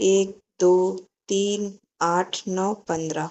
1, 2, 3, 8, 9, 15।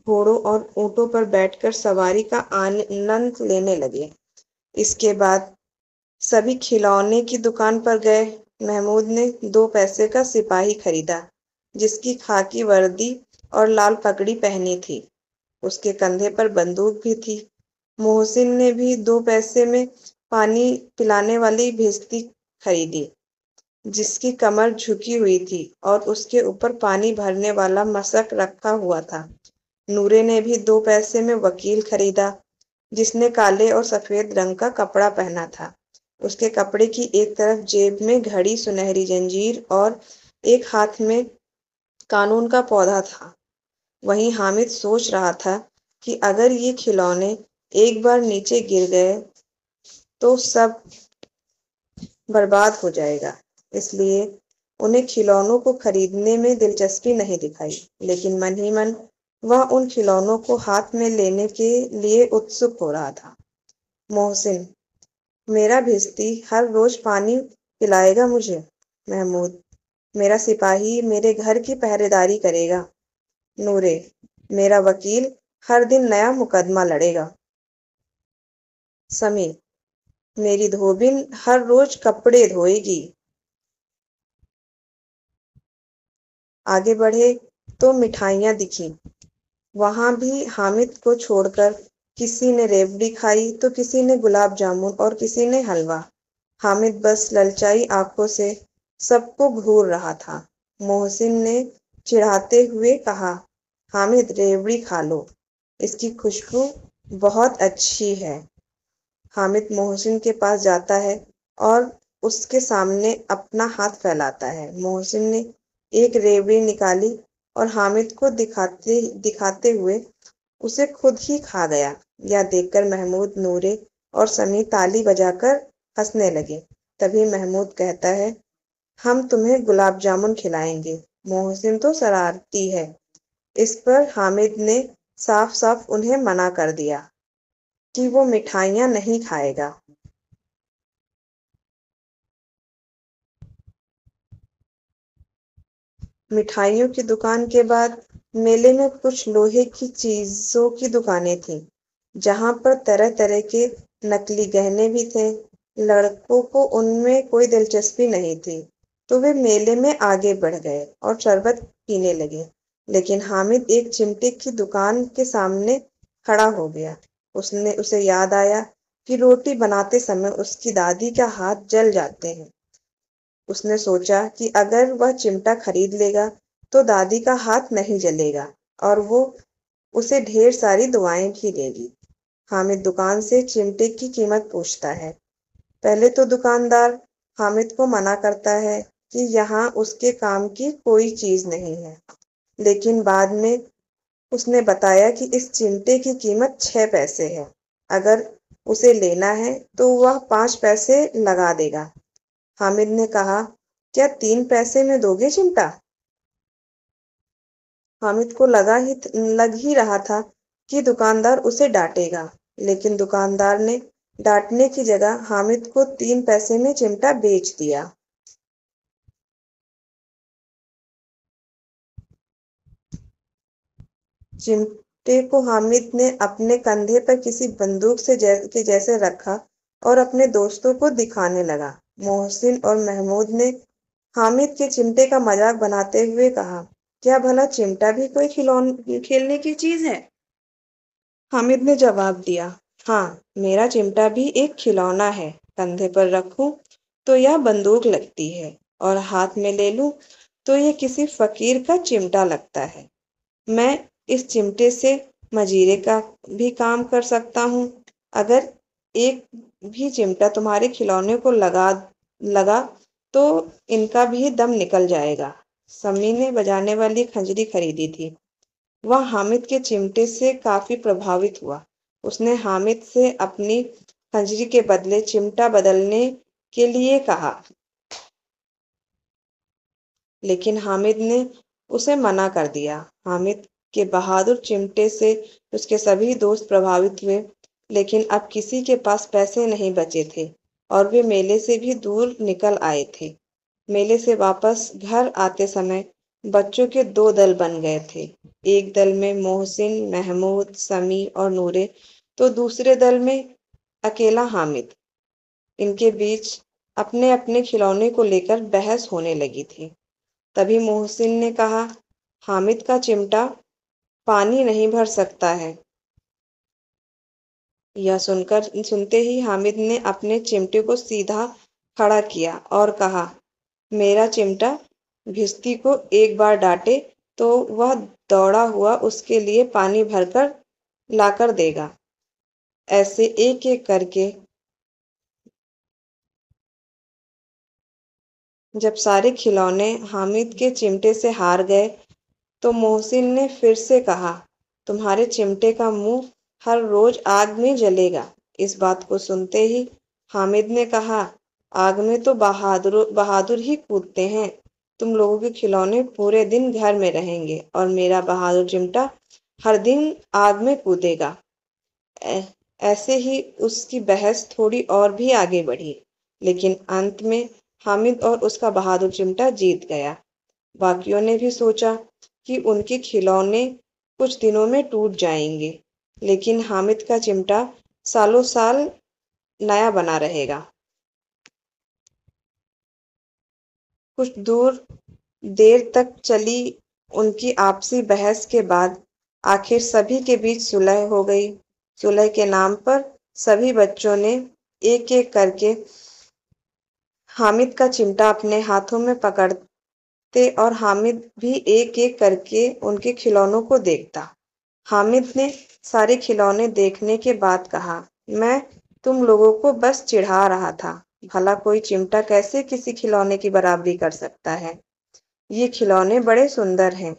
گھوڑوں اور اونٹوں پر بیٹھ کر سواری کا آنند لینے لگے۔ اس کے بعد سبھی کھلونے کی دکان پر گئے۔ محمود نے 2 پیسے کا سپاہی خریدا جس کی خاکی وردی اور لال پگڑی پہنی تھی۔ اس کے کندھے پر بندوق بھی تھی۔ محسن نے بھی 2 پیسے میں پانی پلانے والی بھیشتی خریدی جس کی کمر جھکی ہوئی تھی اور اس کے اوپر پانی بھرنے والا مشک رکھا ہوا تھا۔ نورے نے بھی 2 پیسے میں وکیل خریدا جس نے کالے اور سفید رنگ کا کپڑا پہنا تھا۔ اس کے کپڑے کی ایک طرف جیب میں گھڑی، سنہری زنجیر اور ایک ہاتھ میں قانون کا پودا تھا۔ وہیں حامد سوچ رہا تھا کہ اگر یہ کھلونے ایک بار نیچے گر گئے تو سب برباد ہو جائے گا، اس لیے انہیں کھلونوں کو خریدنے میں دلچسپی نہیں دکھائی، لیکن من ہی من وہ ان کھلونوں کو ہاتھ میں لینے کے لیے اتسک ہو رہا تھا۔ محسن: میرا بھیشتی ہر روز پانی پلائے گا مجھے۔ محمود: میرا سپاہی میرے گھر کی پہرے داری کرے گا۔ نورے: میرا وکیل ہر دن نیا مقدمہ لڑے گا۔ سمیع: میری دھوبن ہر روز کپڑے دھوئے گی۔ آگے بڑھے تو مٹھائیاں دکھیں۔ وہاں بھی حامد کو چھوڑ کر کسی نے ریوڑی کھائی تو کسی نے گلاب جامن اور کسی نے حلوہ۔ حامد بس للچائی آنکھوں سے سب کو گھور رہا تھا۔ محسن نے چڑھاتے ہوئے کہا، حامد ریوڑی کھا لو، اس کی خوشبو بہت اچھی ہے۔ حامد محسن کے پاس جاتا ہے اور اس کے سامنے اپنا ہاتھ پھیلاتا ہے۔ محسن نے ایک ریوڑی نکالی اور حامد کو دکھاتے ہوئے اسے خود ہی کھا گیا۔ یہ دیکھ کر محمود، نورے اور سمیع تالی بجا کر ہنسنے لگے۔ تبھی محمود کہتا ہے، ہم تمہیں گلاب جامن کھلائیں گے۔ محسن تو شرارتی ہے۔ اس پر حامد نے صاف صاف انہیں منع کر دیا کہ وہ مٹھائیاں نہیں کھائے گا۔ مٹھائیوں کی دکان کے بعد میلے میں کچھ لوہے کی چیزوں کی دکانیں تھیں، جہاں پر طرح طرح کے نقلی گہنے بھی تھے۔ لڑکوں کو ان میں کوئی دلچسپی نہیں تھی تو وہ میلے میں آگے بڑھ گئے اور شربت پینے لگے، لیکن حامد ایک چمٹے کی دکان کے سامنے کھڑا ہو گیا۔ اسے یاد آیا کہ روٹی بناتے سمے اس کی دادی کا ہاتھ جل جاتے ہیں۔ اس نے سوچا کہ اگر وہ چمٹا خرید لے گا تو دادی کا ہاتھ نہیں جلے گا اور وہ اسے ڈھیر ساری دعائیں بھی دے گی۔ حامد دکان سے چمٹے کی قیمت پوچھتا ہے۔ پہلے تو دکاندار حامد کو منع کرتا ہے کہ یہاں اس کے کام کی کوئی چیز نہیں ہے، لیکن بعد میں اس نے بتایا کہ اس چمٹے کی قیمت 6 پیسے ہے۔ اگر اسے لینا ہے تو وہ 5 پیسے لگا دے گا۔ حامد نے کہا، کیا 3 پیسے میں دو گے چمٹا؟ حامد کو لگ ہی رہا تھا کہ دکاندار اسے ڈانٹے گا، لیکن دکاندار نے ڈانٹنے کی جگہ حامد کو 3 پیسے میں چمٹا بیچ دیا۔ چمٹے کو حامد نے اپنے کندھے پر کسی بندوق کے جیسے رکھا اور اپنے دوستوں کو دکھانے لگا۔ محسن اور محمود نے حامد کے چمٹے کا مذاق بناتے ہوئے کہا، کیا بھلا چمٹا بھی کوئی کھیلنے کی چیز ہے؟ حامد نے جواب دیا، ہاں، میرا چمٹا بھی ایک کھلونا ہے۔ کندھے پر رکھوں تو یہ بندوق لگتی ہے اور ہاتھ میں لے لوں تو یہ کسی فقیر کا چمٹا لگتا ہے۔ میں اس چمٹے سے مجیرے کا بھی کام کر سکتا ہوں۔ اگر ایک بھی چمٹا تمہارے کھلونے کو لگا تو ان کا بھی دم نکل جائے گا۔ سمیع نے بجانے والی کھنجری خریدی تھی۔ وہ حامد کے چمٹے سے کافی پربھاوت ہوا۔ اس نے حامد سے اپنی کھنجری کے بدلے چمٹا بدلنے کے لیے کہا، لیکن حامد نے اسے منع کر دیا۔ حامد کے بہادر چمٹے سے اس کے سبھی دوست پربھاوت ہوئے، لیکن اب کسی کے پاس پیسے نہیں بچے تھے اور وہ میلے سے بھی دور نکل آئے تھے۔ میلے سے واپس گھر آتے سمے بچوں کے دو دل بن گئے تھے۔ ایک دل میں محسن، محمود، سمیع اور نورے، تو دوسرے دل میں اکیلا حامد۔ ان کے بیچ اپنے اپنے کھلونے کو لے کر بحث ہونے لگی تھی۔ تبھی محسن نے کہا، حامد کا چمٹا پانی نہیں بھر سکتا ہے۔ یہ سنتے ہی حامد نے اپنے چمٹے کو سیدھا کھڑا کیا اور کہا، میرا چمٹا بھشتی کو ایک بار ڈانٹے تو وہ دوڑا ہوا اس کے لیے پانی بھر کر لا کر دے گا۔ ایسے ایک ایک کر کے جب سارے کھلونے حامد کے چمٹے سے ہار گئے تو محسن نے پھر سے کہا، تمہارے چمٹے کا منہ ہر روز آگ میں جلے گا۔ اس بات کو سنتے ہی حامد نے کہا، آگ میں تو بہادر ہی کودتے ہیں۔ تم لوگوں کے کھلونے پورے دن گھر میں رہیں گے اور میرا بہادر چمٹا ہر دن آگ میں کودے گا۔ ایسے ہی اس کی بحث تھوڑی اور بھی آگے بڑھی، لیکن انت میں حامد اور اس کا بہادر چمٹا جیت گیا۔ باقیوں نے بھی سوچا کہ ان کے کھلونے کچھ دنوں میں ٹوٹ جائیں گے، لیکن حامد کا چمٹا سالوں سال نیا بنا رہے گا۔ کچھ دیر تک چلی ان کی آپسی بحث کے بعد آخر سبھی کے بیچ صلح ہو گئی۔ صلح کے نام پر سبھی بچوں نے ایک ایک کر کے حامد کا چمٹا اپنے ہاتھوں میں پکڑتے اور حامد بھی ایک ایک کر کے ان کے کھلونوں کو دیکھتا۔ حامد نے سارے کھلونے دیکھنے کے بعد کہا، میں تم لوگوں کو بس چڑھا رہا تھا، بھلا کوئی چمٹا کیسے کسی کھلونے کی برابری کر سکتا ہے؟ یہ کھلونے بڑے سندر ہیں،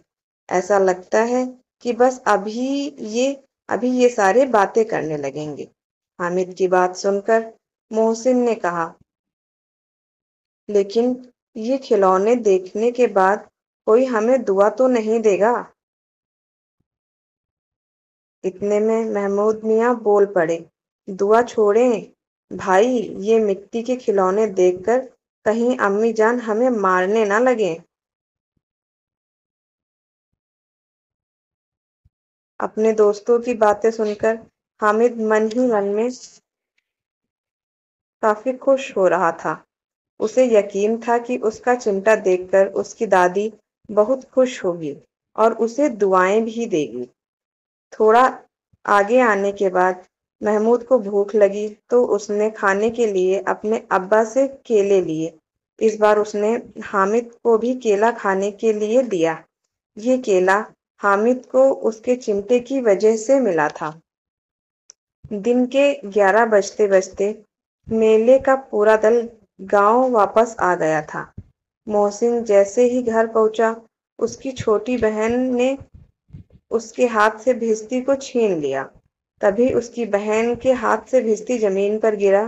ایسا لگتا ہے کہ بس ابھی یہ سارے باتیں کرنے لگیں گے۔ حامد کی بات سن کر محسن نے کہا، لیکن یہ کھلونے دیکھنے کے بعد کوئی ہمیں دعا تو نہیں دے گا؟ اتنے میں محمود میاں بول پڑے، دعا چھوڑیں بھائی، یہ مٹی کے کھلونے دیکھ کر کہیں امی جان ہمیں مارنے نہ لگیں۔ اپنے دوستوں کی باتیں سن کر حامد من ہی من میں کافی خوش ہو رہا تھا۔ اسے یقین تھا کہ اس کا چمٹا دیکھ کر اس کی دادی بہت خوش ہوگی اور اسے دعائیں بھی دے گی۔ تھوڑا آگے آنے کے بعد محمود کو بھوک لگی تو اس نے کھانے کے لیے اپنے ابا سے کیلے لیے۔ اس بار اس نے حامد کو بھی کیلا کھانے کے لیے دیا۔ یہ کیلا حامد کو اس کے چمٹے کی وجہ سے ملا تھا۔ دن کے 11 بجتے بجتے میلے کا پورا دل گاؤں واپس آ گیا تھا۔ محسن جیسے ہی گھر پہنچا، اس کی چھوٹی بہن نے اس کے ہاتھ سے بھشتی کو چھین لیا۔ تبھی اس کی بہن کے ہاتھ سے بھشتی زمین پر گرا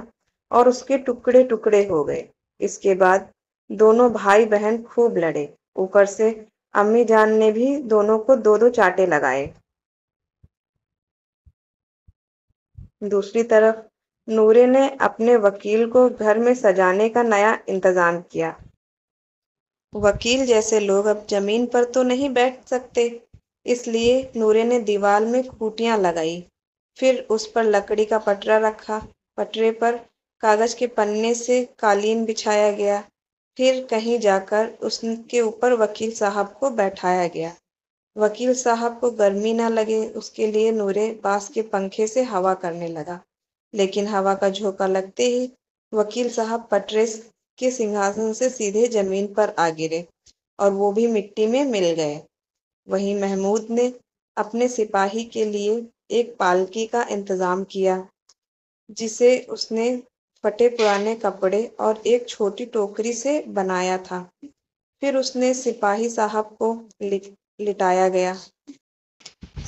اور اس کے ٹکڑے ٹکڑے ہو گئے۔ اس کے بعد دونوں بھائی بہن خوب لڑے، اوپر سے امی جان نے بھی دونوں کو دو دو چاٹے لگائے۔ دوسری طرف نورے نے اپنے وکیل کو گھر میں سجانے کا نیا انتظام کیا۔ وکیل جیسے لوگ اب زمین پر تو نہیں بیٹھ سکتے، اس لیے نورے نے دیوار میں کھوٹیاں لگائی، پھر اس پر لکڑی کا پٹرا رکھا، پٹرے پر کاغذ کے پنے سے قالین بچھایا گیا، پھر کہیں جا کر اس کے اوپر وکیل صاحب کو بیٹھایا گیا۔ وکیل صاحب کو گرمی نہ لگے اس کے لیے نورے بانس کے پنکھے سے ہوا کرنے لگا، لیکن ہوا کا جھونکا لگتے ہی وکیل صاحب پٹرے کے سنگھاسن سے سیدھے زمین پر آ گرے اور وہ بھی مٹی میں مل گئے۔ وہیں محمود نے اپنے سپاہی کے لیے ایک پالکی کا انتظام کیا، جسے اس نے پھٹے پرانے کپڑے اور ایک چھوٹی ٹوکری سے بنایا تھا۔ پھر اس نے سپاہی صاحب کو لٹایا گیا۔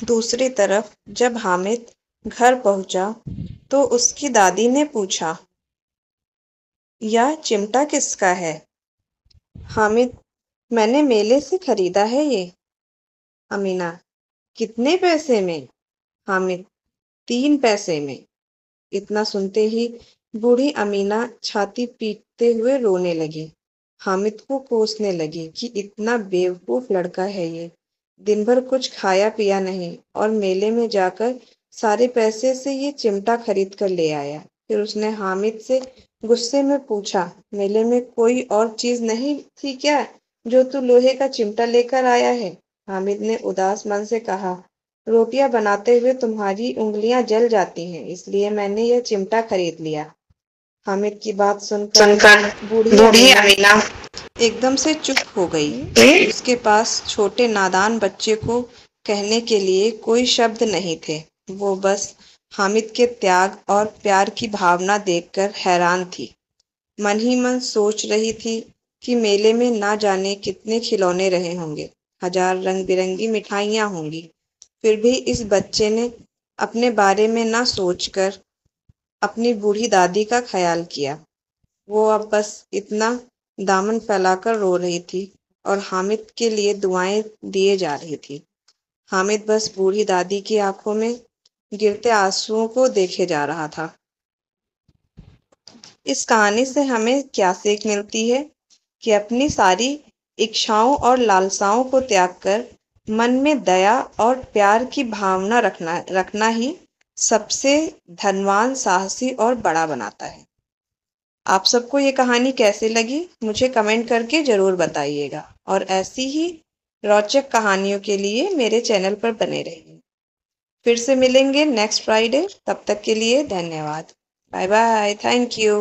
دوسری طرف جب حامد گھر پہنچا تو اس کی دادی نے پوچھا، یہ چمٹا کس کا ہے؟ حامد، میں نے میلے سے خریدا ہے یہ۔ امینا، کتنے پیسے میں؟ حامد، 3 پیسے میں۔ اتنا سنتے ہی بوڑھی امینا چھاتی پیٹتے ہوئے رونے لگی۔ حامد کو کوسنے لگی کہ اتنا بیوقوف لڑکا ہے یہ، دن بھر کچھ کھایا پیا نہیں اور میلے میں جا کر سارے پیسے سے یہ چمٹا خرید کر لے آیا۔ پھر اس نے حامد سے غصے میں پوچھا، میلے میں کوئی اور چیز نہیں تھی کیا جو تو لوہے کا چمٹا لے کر آیا ہے؟ حامد نے اداس من سے کہا، روٹیاں بناتے ہوئے تمہاری انگلیاں جل جاتی ہیں، اس لیے میں نے یہ چمٹا خرید لیا۔ حامد کی بات سن کر بوڑھی امینا ایک دم سے چپ ہو گئی۔ اس کے پاس چھوٹے نادان بچے کو کہنے کے لیے کوئی شبد نہیں تھے۔ وہ بس حامد کے تیاگ اور پیار کی بھاونا دیکھ کر حیران تھی۔ من ہی من سوچ رہی تھی کہ میلے میں نہ جانے کتنے کھلونے رہے ہوں گے، ہزار رنگ برنگی مٹھائیاں ہوں گی، پھر بھی اس بچے نے اپنے بارے میں نہ سوچ کر اپنی بوڑھی دادی کا خیال کیا۔ وہ اب بس اتنا دامن پھیلا کر رو رہی تھی اور حامد کے لیے دعائیں دیے جا رہی تھی۔ حامد بس بوڑھی دادی کی آنکھوں میں گرتے آنسوؤں کو دیکھے جا رہا تھا۔ اس کہانی سے ہمیں کیا سیکھ ملتی ہے کہ اپنی ساری اکشاؤں اور لالساؤں کو تیاگ کر من میں دیا اور پیار کی بھاونا رکھنا ہی سب سے دھنوان، ساہسی اور بڑا بناتا ہے۔ آپ سب کو یہ کہانی کیسے لگی مجھے کمنٹ کر کے ضرور بتائیے گا، اور ایسی ہی روچک کہانیوں کے لیے میرے چینل پر بنے رہیے۔ پھر سے ملیں گے نیکسٹ فرائیڈے، تب تک کے لیے دھنیہ واد۔ Bye bye, thank you.